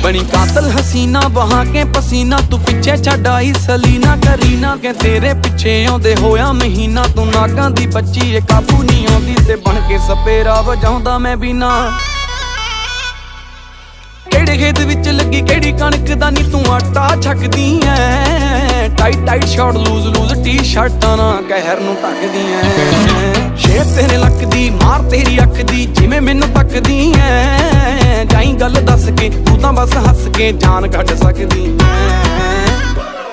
बनी कातल हसीना बहा के पसीना, तू पिछे छड्ड आई सलीना करीना के तेरे पिछे आउंदे होया महीना। तू नागां दी बच्ची ए काबू नहीं आउंदी ते बन के सपेरा वजाउंदा मैं भी ना। केड़े खेत विच लगी केड़ी कणक दा नी तू आटा छकदी ऐ। Tight tight short loose loose T शर्टां ना कहर नूं ढकदी ऐ। शेर तेरे लक दी मार तेरी अख दी जिवें मैनूं तकदी ऐ। जाई गल दस के तू तां बस हस के जान कढ सकदी ऐ।